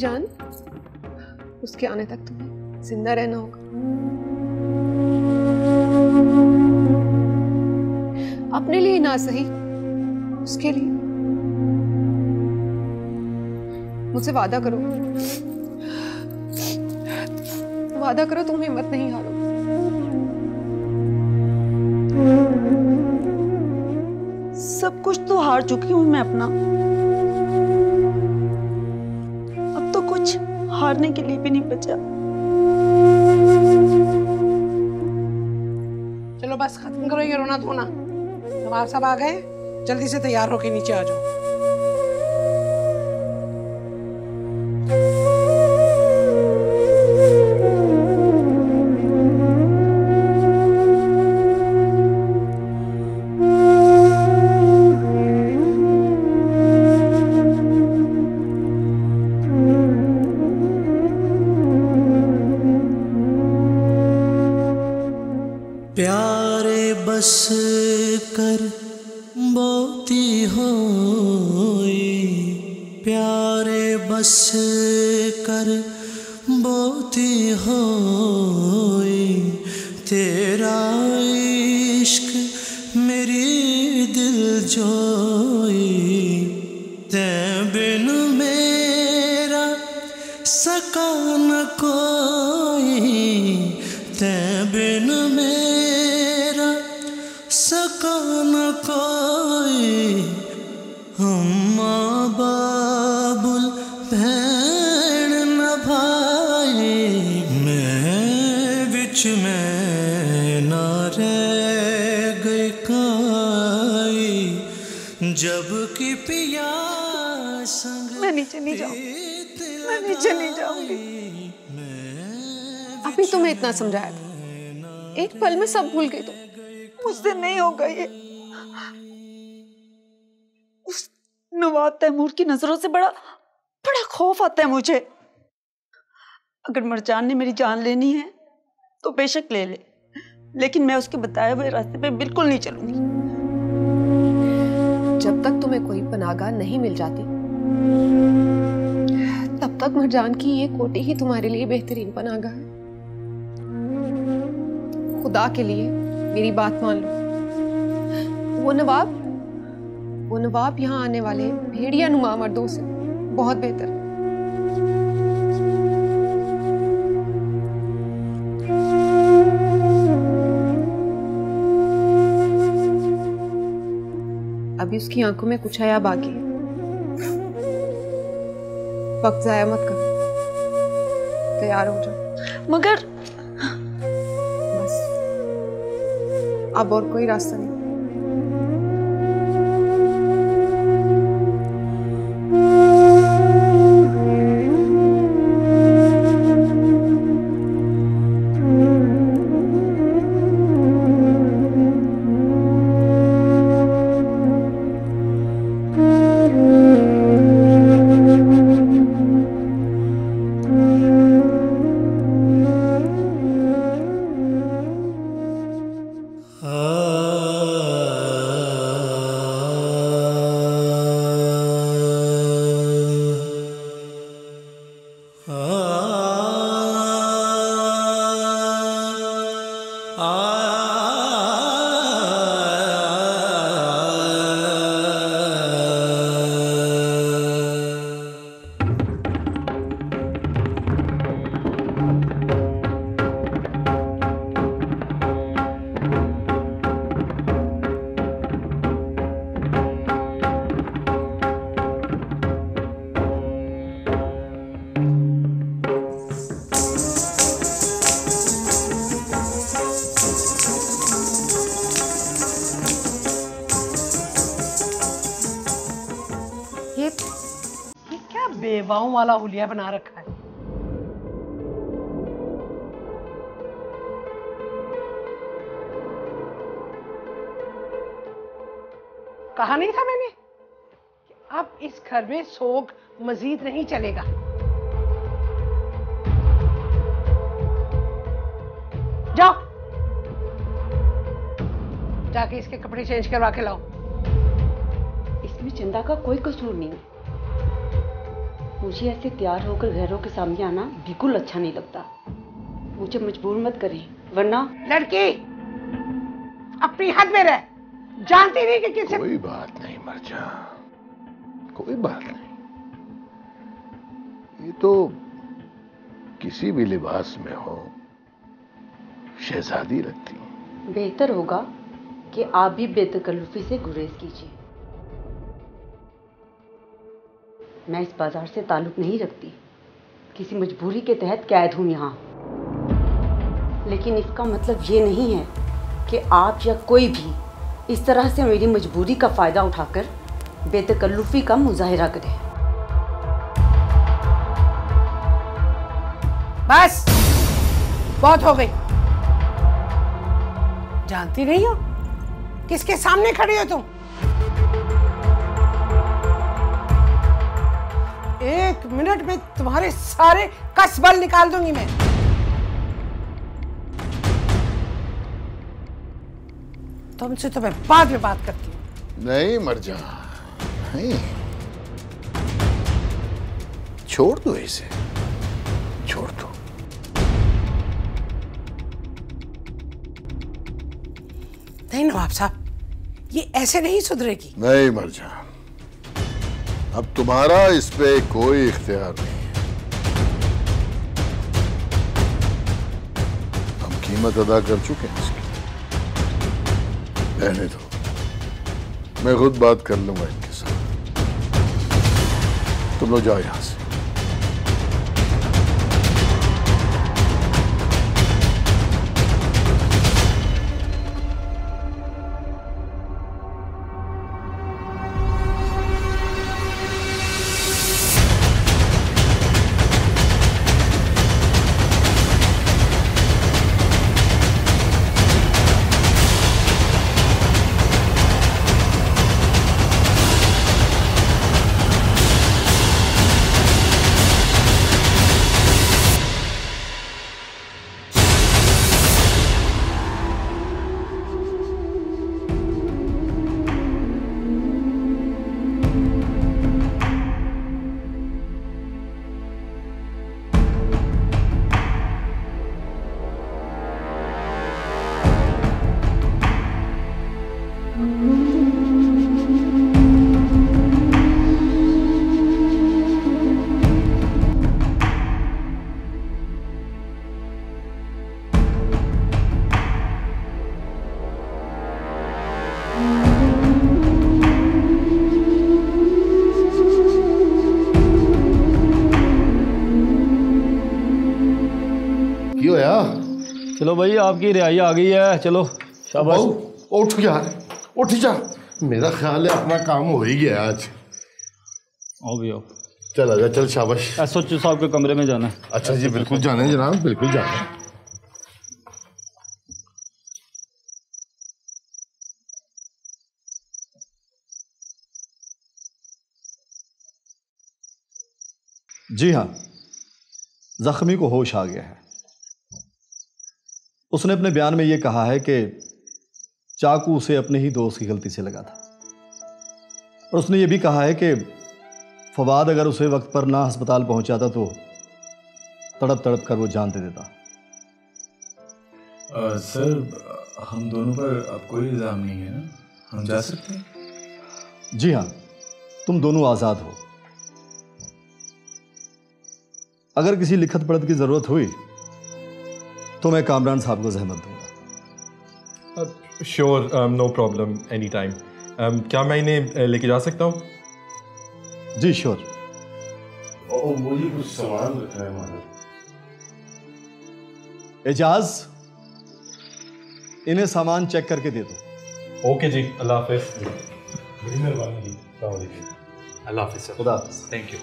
जान, उसके आने तक तुम्हें जिंदा रहना होगा। अपने लिए ना सही, उसके लिए। मुझसे वादा करो, वादा करो तुम हिम्मत नहीं हारो। सब कुछ तो हार चुकी हूं मैं अपना, अब तो कुछ हारने के लिए भी नहीं बचा। चलो बस खत्म करो ये रोना धोना। नवाब साहब आ गए, जल्दी से तैयार होके नीचे आ जाओ। प्यारे बस कर बोती होई, प्यारे बस कर बोती होई, तेरा इश्क मेरी दिल जोई, ते बिन मेरा सका न कोई, ते बिन मेरा सका न कोई, अम्मा बाबुल भैन न भाई, मैं बिच में न रह गई काई, जब की पिया संग मैं नीचे नहीं जाऊंगी, मैं नीचे नहीं जाऊंगी। अभी तुम्हें इतना समझाया था, एक पल में सब भूल गई तुम। मुझसे नहीं होगा ये। उस नवाब तैमूर की नजरों से बड़ा बड़ा खौफ आता है मुझे। अगर मरजान ने मेरी जान लेनी है तो बेशक ले ले, लेकिन मैं उसके बताए हुए रास्ते पे बिल्कुल नहीं चलूंगी। जब तक तुम्हें कोई पनाहगाह नहीं मिल जाती, तब तक मरजान की ये कोठी ही तुम्हारे लिए बेहतरीन पनाहगाह है। खुदा के लिए मेरी बात मान लो। वो नवाब यहाँ आने वाले भेड़िया नुमा मर्दों से बहुत बेहतर है। अभी उसकी आंखों में कुछ हया बाकी है। वक्त जाया मत कर, तैयार हो जाओ। मगर बस अब और कोई रास्ता नहीं। ये क्या बेवाओं वाला हुलिया बना रखा है। कहा नहीं था मैंने कि अब इस घर में सोग मजीद नहीं चलेगा। जाओ जाके इसके कपड़े चेंज करवा के लाओ। इसमें चंदा का कोई कसूर नहीं है। मुझे ऐसे तैयार होकर घरों के सामने आना बिल्कुल अच्छा नहीं लगता। मुझे मजबूर मत करें, वरना। लड़की अपनी हद में रह, जानती नहीं कि किसे। कोई बात नहीं मर्जा, कोई बात नहीं। ये तो किसी भी लिबास में हो शहजादी लगती है। बेहतर होगा कि आप भी बेतकल्लुफी से गुरेज कीजिए। मैं इस बाजार से ताल्लुक नहीं रखती, किसी मजबूरी के तहत कैद हूं यहाँ। लेकिन इसका मतलब ये नहीं है कि आप या कोई भी इस तरह से मेरी मजबूरी का फायदा उठाकर बेतकल्लुफी का मुजाहिरा करे। बस बहुत हो गई। जानती नहीं हो किसके सामने खड़ी हो तुम? एक मिनट में तुम्हारे सारे कसबल निकाल दूंगी मैं। तुमसे तो मैं बाद में बात करती हूँ। नहीं मर्जा, नहीं, छोड़ दो इसे, छोड़ दो। नहीं नवाब साहब, ये ऐसे नहीं सुधरेगी। नहीं मर्जा, अब तुम्हारा इस पे कोई इख्तियार नहीं है। हम कीमत अदा कर चुके हैं इसकी। रहने दो, मैं खुद बात कर लूंगा इनके साथ। तुम लोग जाओ यहां से। चलो भाई, आपकी रिहाई आ गई है। चलो शाबाश। उठ यार, उठ जा। मेरा ख्याल है अपना काम हो ही गया आज। आओ भी आओ। चल आजा, चल शाबाश। SHO साहब के कमरे में जाना है। अच्छा जी, बिल्कुल जाना है जनाब, बिल्कुल जाना है। जी हाँ, जख्मी को होश आ गया है। उसने अपने बयान में यह कहा है कि चाकू उसे अपने ही दोस्त की गलती से लगा था, और उसने ये भी कहा है कि फवाद अगर उसे वक्त पर ना अस्पताल पहुंचाता तो तड़प तड़प कर वो जान दे देता। सर, हम दोनों पर अब कोई इल्ज़ाम नहीं है ना, हम जा सकते हैं? जी हाँ, तुम दोनों आज़ाद हो। अगर किसी लिखत पढ़त की ज़रूरत हुई तो मैं कामरान साहब को ज़हमत दूंगा। Sure, no problem, any time. क्या मैं इन्हें लेके जा सकता हूँ? जी श्योर। मुझे कुछ सामान रखना है मालिक। एजाज, इन्हें सामान चेक करके दे दो। ओके जी, अल्लाह हाफिज़। बड़ी मेहरबानी जी। अल्लाह हाफिज़ सर। खुदा हाफिज़। Thank you.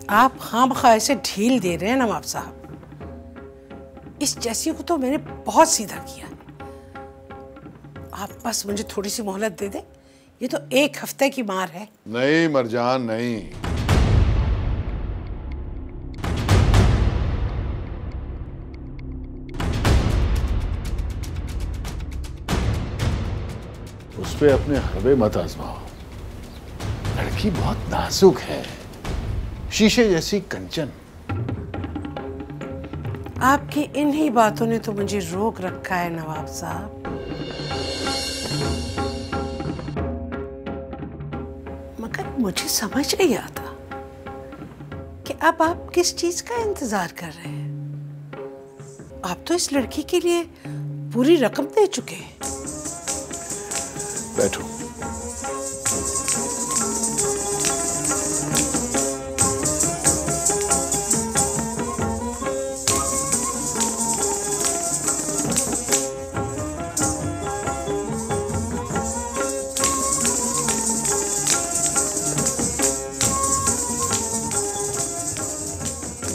आप खामखा ऐसे ढील दे रहे हैं नवाब साहब। इस जैसी को तो मैंने बहुत सीधा किया। आप बस मुझे थोड़ी सी मोहलत दे दे, ये तो 1 हफ्ते की मार है। नहीं मरजान, नहीं। पे अपने हरबे मत आजमाओ। लड़की बहुत नाजुक है, शीशे जैसी कंचन। आपकी इन्हीं बातों ने तो मुझे रोक रखा है नवाब साहब। मगर मुझे समझ नहीं आता कि अब आप किस चीज का इंतजार कर रहे हैं। आप तो इस लड़की के लिए पूरी रकम दे चुके हैं। बैठो।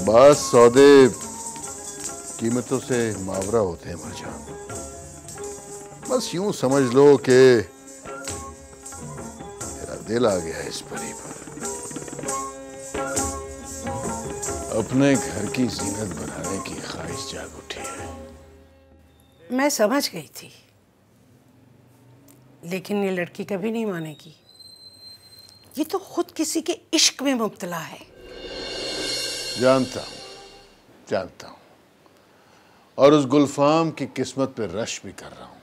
बास सौदे कीमतों से मावरा होते हैं मरजान। बस यूं समझ लो कि तेरा दिल आ गया इस परी पर। अपने घर की जीनत बनाने की ख्वाहिश जाग उठी है। मैं समझ गई थी, लेकिन ये लड़की कभी नहीं मानेगी। ये तो खुद किसी के इश्क में मुब्तला है। जानता हूं और उस गुलफाम की किस्मत पे रश भी कर रहा हूं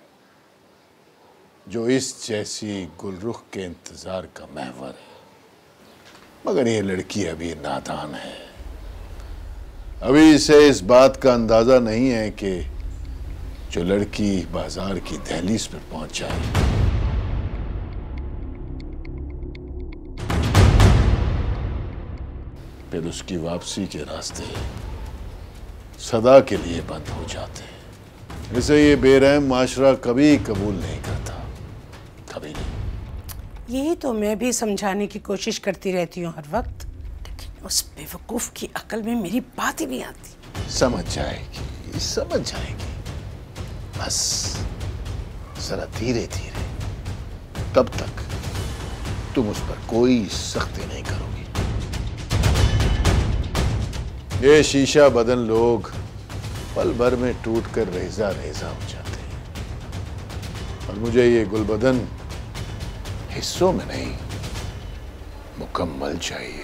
जो इस जैसी गुलरुख के इंतजार का महवर है। मगर ये लड़की अभी नादान है। अभी इसे इस बात का अंदाजा नहीं है कि जो लड़की बाजार की दहलीज पर पहुंच जाए फिर उसकी वापसी के रास्ते सदा के लिए बंद हो जाते हैं। इसे ये बेरहम माशरा कभी कबूल नहीं करता, कभी नहीं। यही तो मैं भी समझाने की कोशिश करती रहती हूँ हर वक्त, लेकिन उस बेवकूफ की अकल में मेरी बात ही नहीं आती। समझ जाएगी। बस जरा धीरे धीरे। तब तक तुम उस पर कोई सख्ती नहीं करोगी। ये शीशा बदन लोग पल भर में टूटकर रेजा रेजा हो जाते हैं और मुझे ये गुलबदन हिस्सों में नहीं मुकम्मल चाहिए।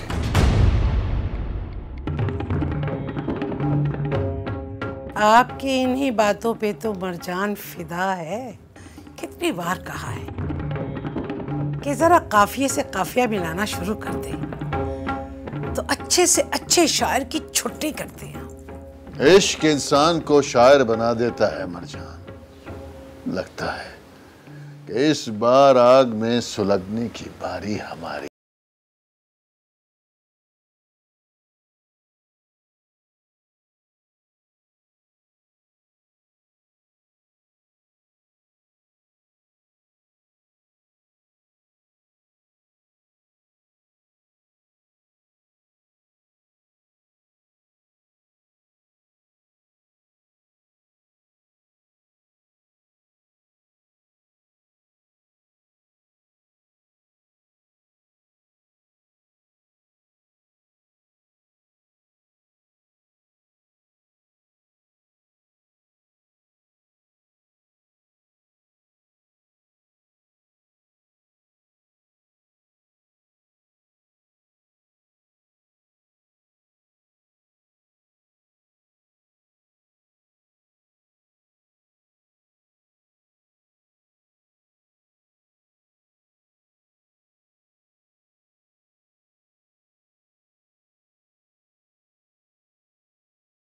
आपकी इन्हीं बातों पे तो मरजान फिदा है। कितनी बार कहा है कि जरा काफिये से काफिया मिलाना शुरू कर दे तो अच्छे से अच्छे शायर की छुट्टी करते हैं। इश्क इंसान को शायर बना देता है मरजान। लगता है कि इस बार आग में सुलगने की बारी हमारी।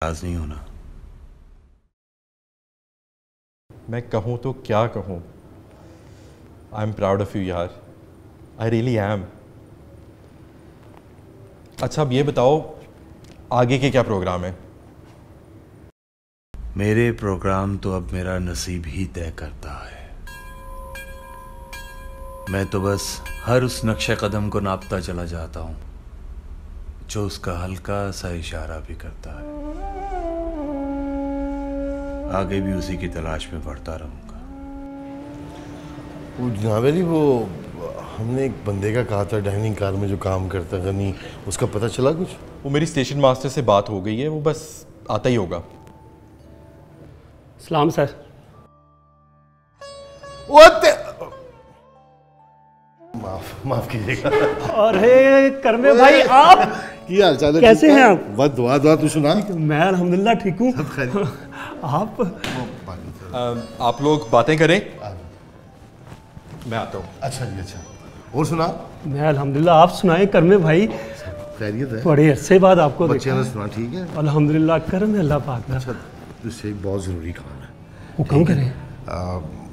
नाराज नहीं होना। मैं कहूँ तो क्या कहूँ। I am proud of you यार, आई रियली एम। अच्छा अब ये बताओ आगे के क्या प्रोग्राम है? मेरे प्रोग्राम तो अब मेरा नसीब ही तय करता है। मैं तो बस हर उस नक्शे कदम को नापता चला जाता हूँ जो उसका हल्का सा इशारा भी करता है। आगे भी उसी की तलाश में बढ़ता रहूंगा। वो जनाब वो हमने एक बंदे का कहा था डाइनिंग कार में जो काम करता गनी, उसका पता चला कुछ? वो मेरी स्टेशन मास्टर से बात हो गई है, वो बस आता ही होगा। सलाम सर। माफ कीजिएगा। अरे करमे भाई आप की हाल चाल है? कैसे हैं आप? बस दुआ दुआ, तू सुना? मैं अल्हम्दुलिल्लाह ठीक हूँ। आप लोग बातें करें, मैं आता हूँ। अच्छा जी अच्छा, और सुना? मैं अल्हम्दुलिल्लाह, आप सुनाए करमे भाई? खैरियत है? बड़े अरसे बाद आपको बच्चे ने सुना? ठीक है अल्हम्दुलिल्लाह, करम है अल्लाह पाक का। अच्छा, तुझसे एक बहुत ज़रूरी काम है। वो कम करें?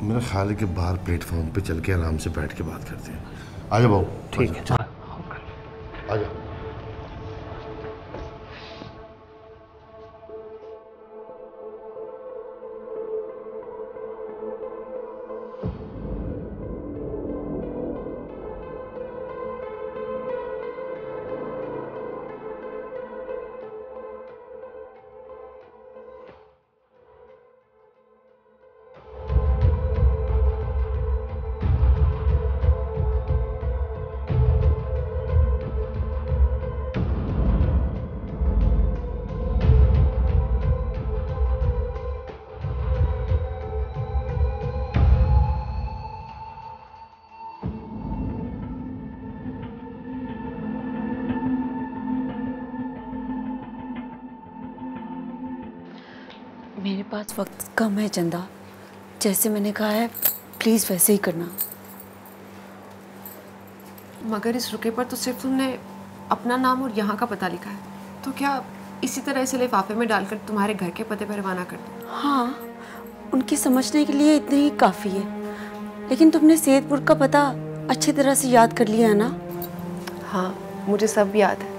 मेरा ख्याल है कि बाहर प्लेटफॉर्म पे चल के आराम से बैठ के बात करते हैं। आ जाओ बाबू। ठीक है, आ जाओ। मेरे पास वक्त कम है चंदा, जैसे मैंने कहा है प्लीज़ वैसे ही करना। मगर इस रुके पर तो सिर्फ तुमने अपना नाम और यहाँ का पता लिखा है, तो क्या इसी तरह इसे लिफाफे में डालकर तुम्हारे घर के पते पर रवाना कर दूँ? हाँ, उनकी समझने के लिए इतने ही काफ़ी है, लेकिन तुमने सैदपुर का पता अच्छी तरह से याद कर लिया है ना? हाँ, मुझे सब याद है।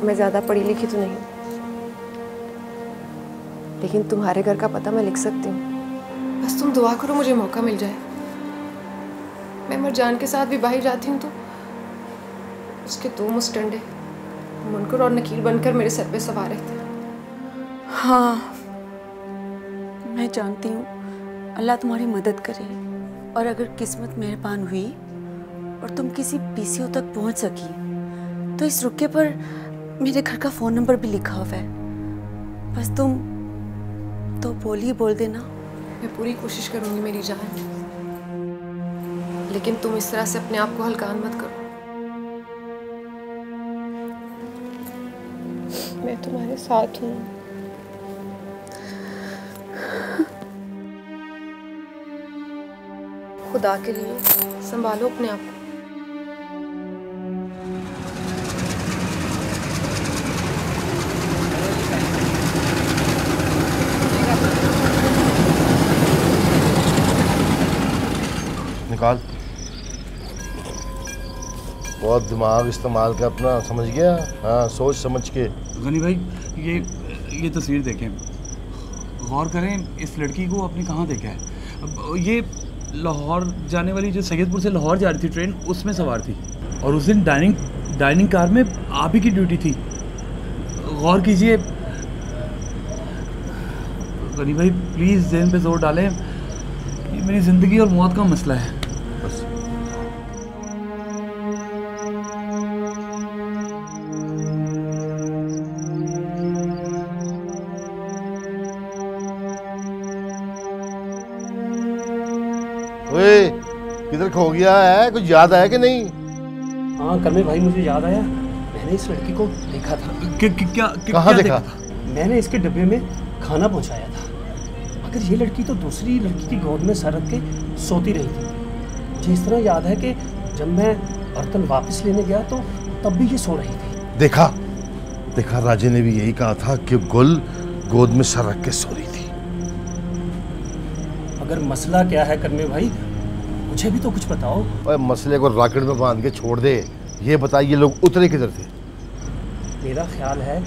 मैं ज़्यादा पढ़ी लिखी तो नहीं, लेकिन तुम्हारे घर का पता मैं लिख सकती हूँ। बस तुम दुआ करो मुझे मौका मिल जाए। मैं मरजान के साथ भी बाहर जाती हूँ तो उसके दो मुस्टंडे मुनकर और नकीर बनकर मेरे सर पे सवार रहते हैं। हाँ, मैं जानती हूँ, अल्लाह तुम्हारी मदद करे, और अगर किस्मत मेहरबान हुई और तुम किसी पीसीओ तक पहुँच सकी तो इस रुके पर मेरे घर का फ़ोन नंबर भी लिखा हुआ है। बस तुम तो बोल देना। मैं पूरी कोशिश करूंगी मेरी जान, लेकिन तुम इस तरह से अपने आप को हल्कान मत करो। मैं तुम्हारे साथ हूँ। खुदा के लिए संभालो अपने आप को। निकाल। बहुत दिमाग इस्तेमाल कर अपना, समझ गया? हाँ, सोच समझ के। गनी भाई, ये तस्वीर देखें, गौर करें, इस लड़की को आपने कहाँ देखा है? अब ये लाहौर जाने वाली, जो सैयदपुर से लाहौर जा रही थी ट्रेन, उसमें सवार थी, और उस दिन डाइनिंग कार में आप ही की ड्यूटी थी। गौर कीजिए गनी भाई, प्लीज़ ज़हन पे जोर डालें, ये मेरी ज़िंदगी और मौत का मसला है। ओए, किधर खो गया है? कुछ याद आया कि नहीं? हाँ करमे भाई, मुझे याद आया, मैंने इस लड़की को देखा था। क्या कहाँ देखा? मैंने इसके डब्बे में खाना पहुंचाया था, मगर ये लड़की तो दूसरी लड़की की गोद में सर रख के सोती रही थी। मुझे इस तरह याद है कि जब मैं बर्तन वापस लेने गया तो तब भी ये सो रही थी। देखा, राजे ने भी यही कहा था कि गुल गोद में सर रख के सो रही थी। अगर मसला क्या है करमे भाई, मुझे भी तो कुछ बताओ। ओए, मसले को राकेट में बांध के छोड़ दे, ये बता ये लोग उतरे किधर थे? मेरा ख्याल है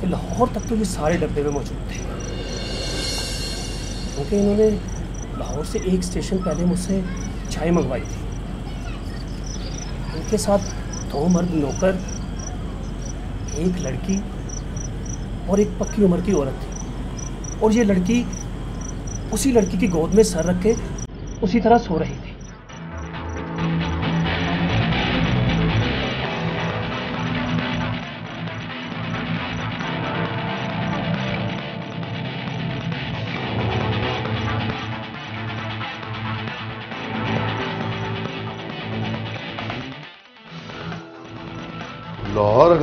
कि लाहौर तक तो ये सारे डब्बे में मौजूद थे, क्योंकि इन्होंने लाहौर से एक स्टेशन पहले मुझसे चाय मंगवाई थी। उनके साथ 2 मर्द नौकर, एक लड़की और एक पक्की उम्र की औरत थी, और ये लड़की उसी लड़की की गोद में सर रख के उसी तरह सो रही थी।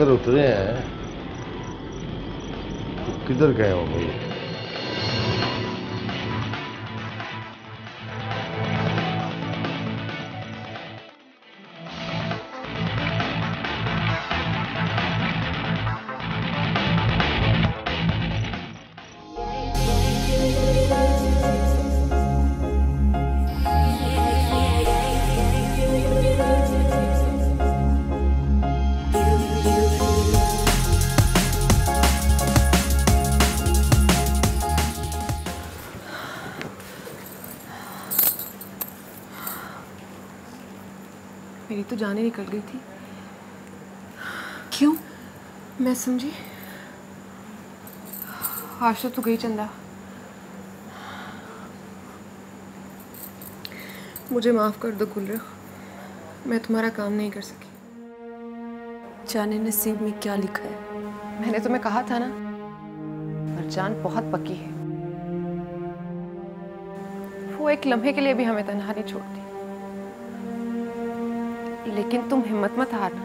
अगर उतरे हैं तो किधर गए हो भाई? मेरी तो जान ही निकल गई थी। क्यों? मैं समझी आज तो तू गई चंदा। मुझे माफ कर दो गुलरख, मैं तुम्हारा काम नहीं कर सकी। जाने नसीब में क्या लिखा है। मैंने तुम्हें कहा था ना, मरजान बहुत पक्की है। वो एक लम्हे के लिए भी हमें तन्हा नहीं छोड़ती। लेकिन तुम हिम्मत मत हारना,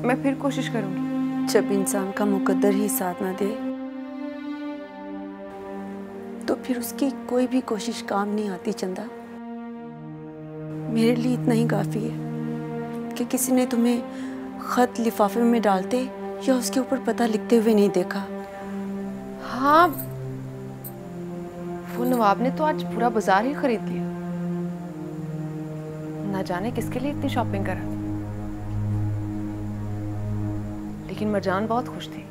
मैं फिर कोशिश करूंगी। जब इंसान का मुकद्दर ही साथ ना दे तो फिर उसकी कोई भी कोशिश काम नहीं आती चंदा। मेरे लिए इतना ही काफी है कि किसी ने तुम्हें खत लिफाफे में डालते या उसके ऊपर पता लिखते हुए नहीं देखा। हाँ, वो नवाब ने तो आज पूरा बाजार ही खरीद लिया। ना जाने किसके लिए इतनी शॉपिंग करा, लेकिन मरजान बहुत खुश थी।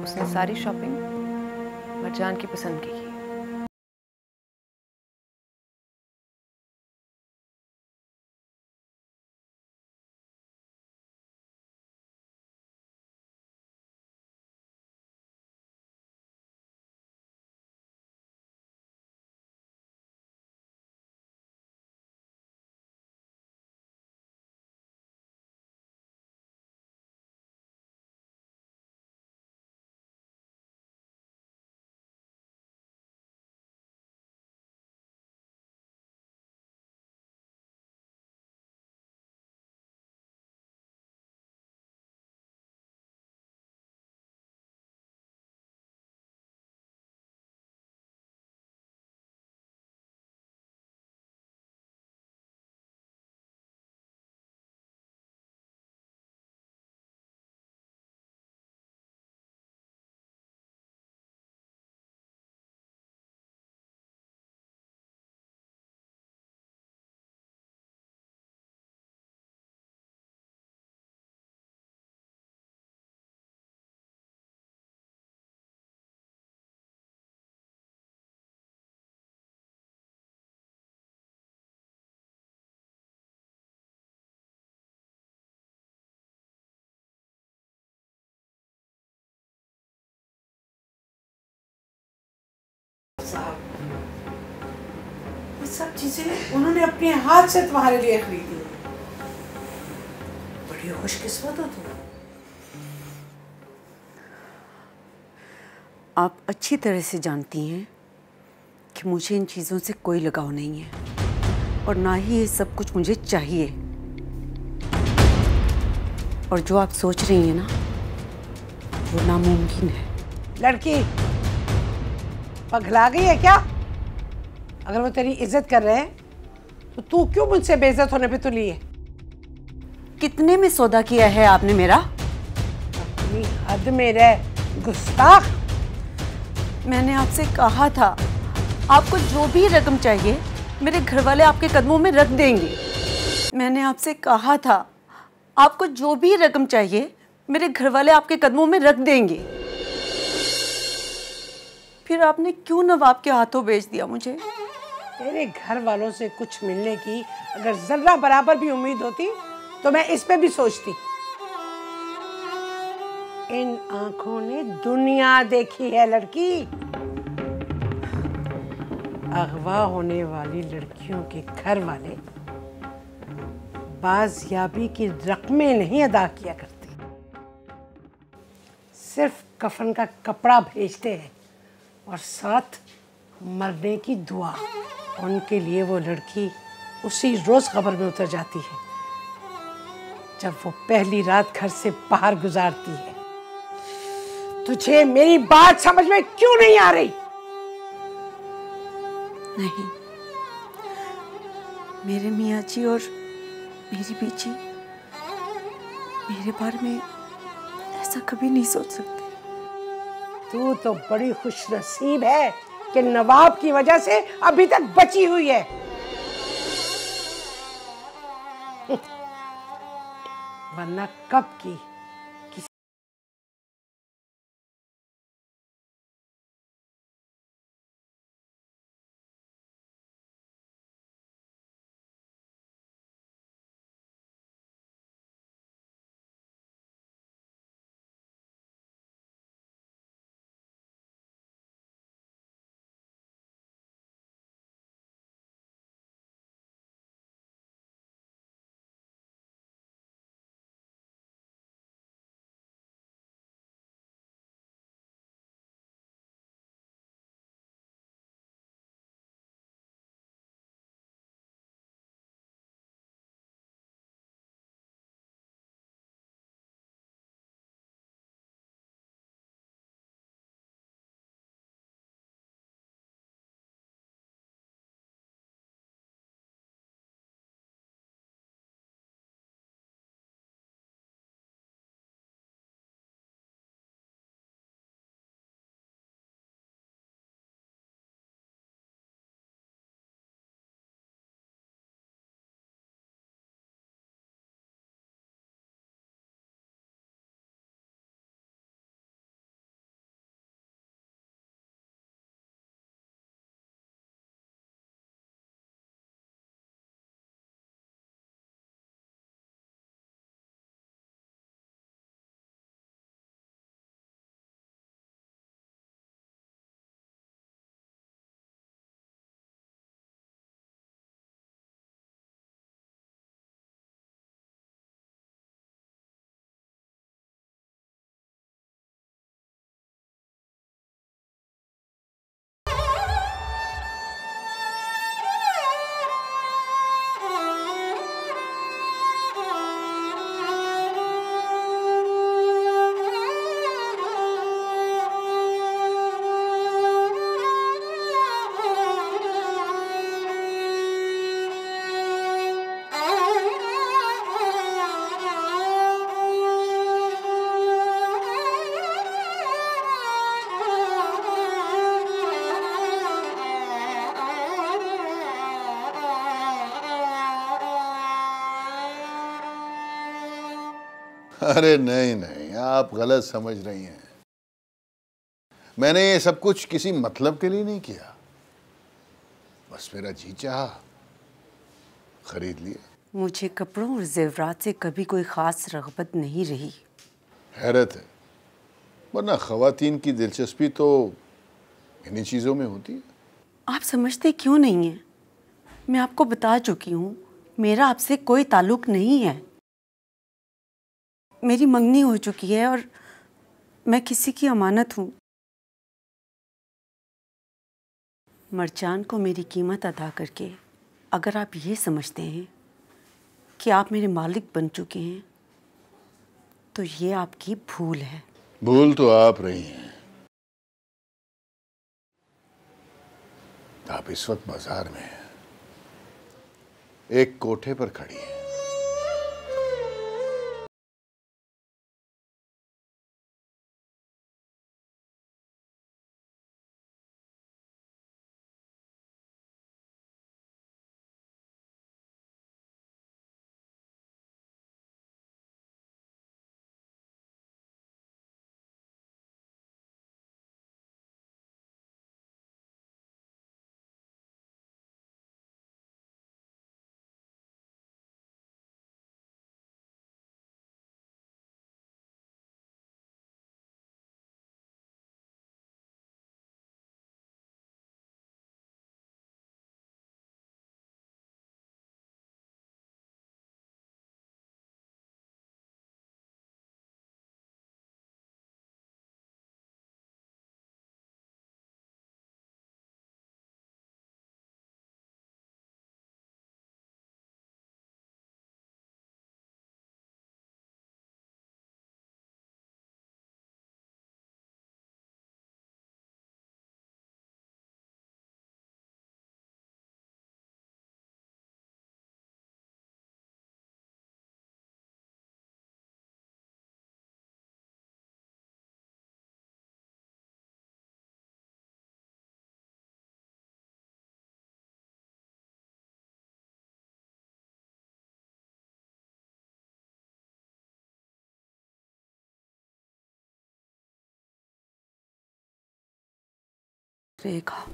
उसने सारी शॉपिंग मरजान की पसंद की। ये सब चीजें उन्होंने अपने हाथ से तुम्हारे लिए खरीदी। बड़ी खुशकिस्मत हो तुम। आप अच्छी तरह से जानती हैं कि मुझे इन चीज़ों से कोई लगाव नहीं है और ना ही ये सब कुछ मुझे चाहिए। और जो आप सोच रही हैं ना, वो नामुमकिन है। लड़की पगला गई है क्या? अगर वो तेरी इज्जत कर रहे हैं तो तू क्यों मुझसे बेइज्जत होने पे तुली है? कितने में सौदा किया है आपने मेरा? अपनी हद में रह गुस्ताख। मैंने आपसे कहा था आपको जो भी रकम चाहिए मेरे घर वाले आपके कदमों में रख देंगे। मैंने आपसे कहा था आपको जो भी रकम चाहिए मेरे घर वाले आपके कदमों में रख देंगे। फिर आपने क्यों नवाब के हाथों बेच दिया मुझे? तेरे घर वालों से कुछ मिलने की अगर जर्रा बराबर भी उम्मीद होती तो मैं इस पे भी सोचती। इन आंखों ने दुनिया देखी है लड़की। अगवा होने वाली लड़कियों के घर वाले बाजियाबी की रकमें नहीं अदा किया करते, सिर्फ कफन का कपड़ा भेजते हैं और साथ मरने की दुआ। उनके लिए वो लड़की उसी रोज कब्र में उतर जाती है जब वो पहली रात घर से बाहर गुजारती है। तुझे मेरी बात समझ में क्यों नहीं आ रही? नहीं, मेरे मियाँ जी और मेरी बीजी मेरे बारे में ऐसा कभी नहीं सोच सकते। तू तो बड़ी खुशनसीब है कि नवाब की वजह से अभी तक बची हुई है। वरना कब की अरे नहीं नहीं, आप गलत समझ रही हैं। मैंने ये सब कुछ किसी मतलब के लिए नहीं किया, बस मेरा जी चाहा, खरीद लिया। मुझे कपड़ों और जेवरात से कभी कोई खास रग़बत नहीं रही। हैरत है, वरना ख़वातीन की दिलचस्पी तो इन्हीं चीज़ों में होती है। आप समझते क्यों नहीं हैं? मैं आपको बता चुकी हूँ, मेरा आपसे कोई ताल्लुक नहीं है। मेरी मंगनी हो चुकी है और मैं किसी की अमानत हूँ। मरजान को मेरी कीमत अदा करके अगर आप ये समझते हैं कि आप मेरे मालिक बन चुके हैं, तो ये आपकी भूल है। भूल तो आप रही हैं। आप इस वक्त बाजार में हैं, एक कोठे पर खड़ी हैं। रेखा,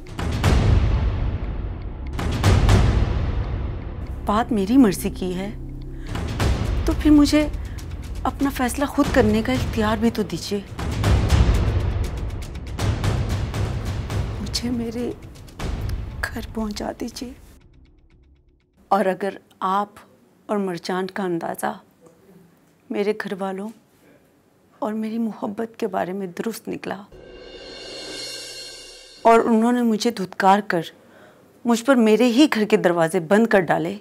बात मेरी मर्जी की है तो फिर मुझे अपना फैसला खुद करने का इख्तियार भी तो दीजिए। मुझे मेरे घर पहुंचा दीजिए। और अगर आप और मरजान का अंदाज़ा मेरे घर वालों और मेरी मोहब्बत के बारे में दुरुस्त निकला और उन्होंने मुझे धुतकार कर मुझ पर मेरे ही घर के दरवाजे बंद कर डाले,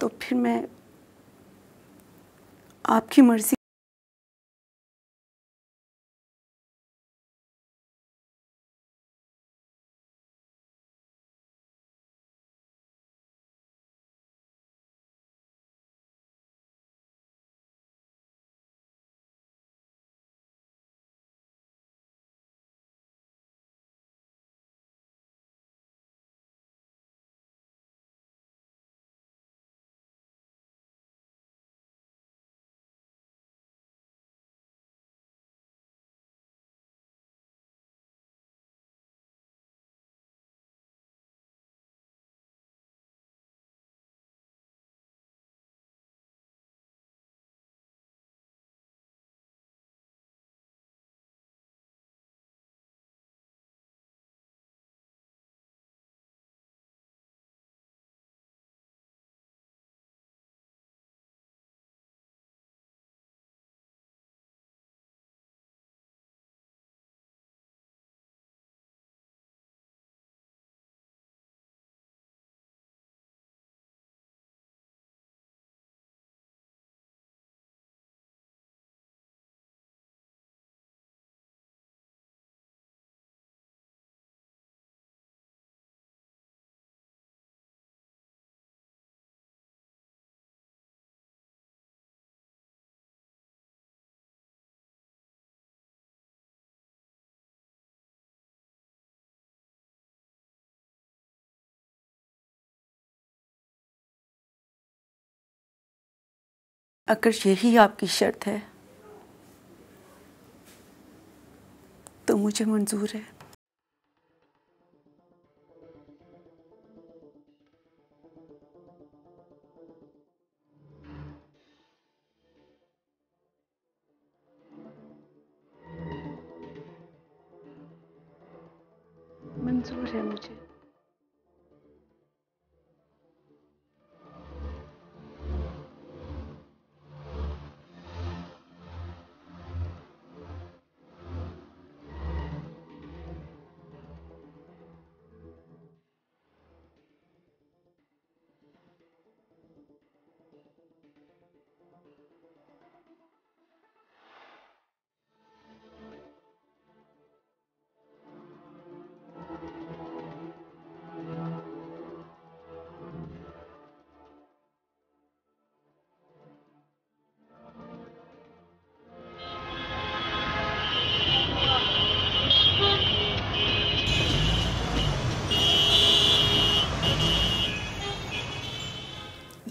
तो फिर मैं आपकी मर्जी अगर यही आपकी शर्त है तो मुझे मंजूर है। मंजूर है मुझे।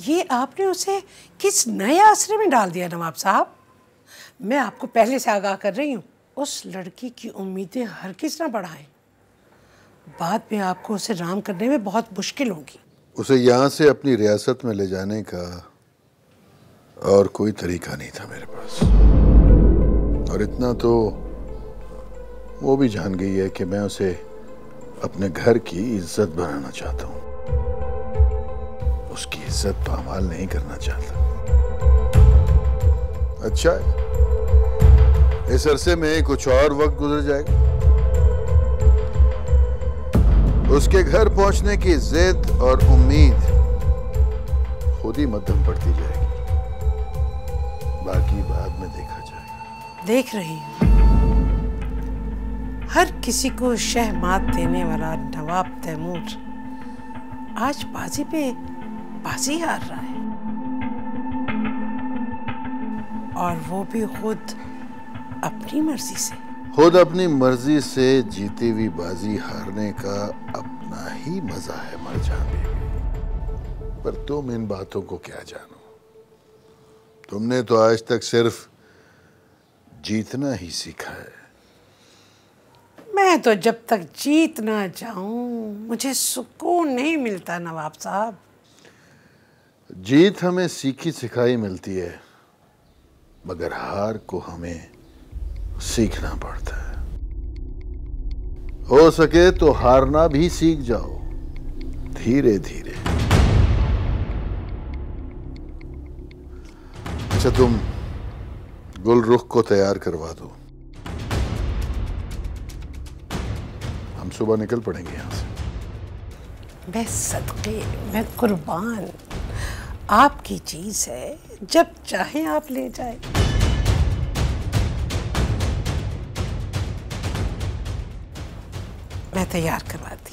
ये आपने उसे किस नए आसरे में डाल दिया नवाब साहब? मैं आपको पहले से आगाह कर रही हूँ, उस लड़की की उम्मीदें हरगिज़ ना बढ़ाएं। बाद में आपको उसे राम करने में बहुत मुश्किल होगी। उसे यहाँ से अपनी रियासत में ले जाने का और कोई तरीका नहीं था मेरे पास, और इतना तो वो भी जान गई है कि मैं उसे अपने घर की इज्जत बनाना चाहता हूँ, उसकी इज्जत पामाल नहीं करना चाहता। अच्छा है, इस अरसे में कुछ और वक्त गुजर जाएगा, उसके घर पहुंचने की जिद और उम्मीद खुद ही मध्यम पड़ती जाएगी, बाकी बाद में देखा जाएगा। देख रही हूँ, हर किसी को शह मात देने वाला नवाब तैमूर आज बाजी पे बाजी हार रहा है, और वो भी खुद अपनी मर्जी से। खुद अपनी मर्जी से जीती हुई बाजी हारने का अपना ही मजा है मरजान बेबी, पर तुम इन बातों को क्या जानो? तुमने तो आज तक सिर्फ जीतना ही सीखा है। मैं तो जब तक जीत ना जाऊं मुझे सुकून नहीं मिलता नवाब साहब। जीत हमें सीखी सिखाई मिलती है, मगर हार को हमें सीखना पड़ता है। हो सके तो हारना भी सीख जाओ, धीरे धीरे। अच्छा, तुम गुलरुख को तैयार करवा दो, हम सुबह निकल पड़ेंगे यहां से। मैं सदके, मैं कुर्बान, आपकी चीज है, जब चाहे आप ले जाए। मैं तैयार करवाती।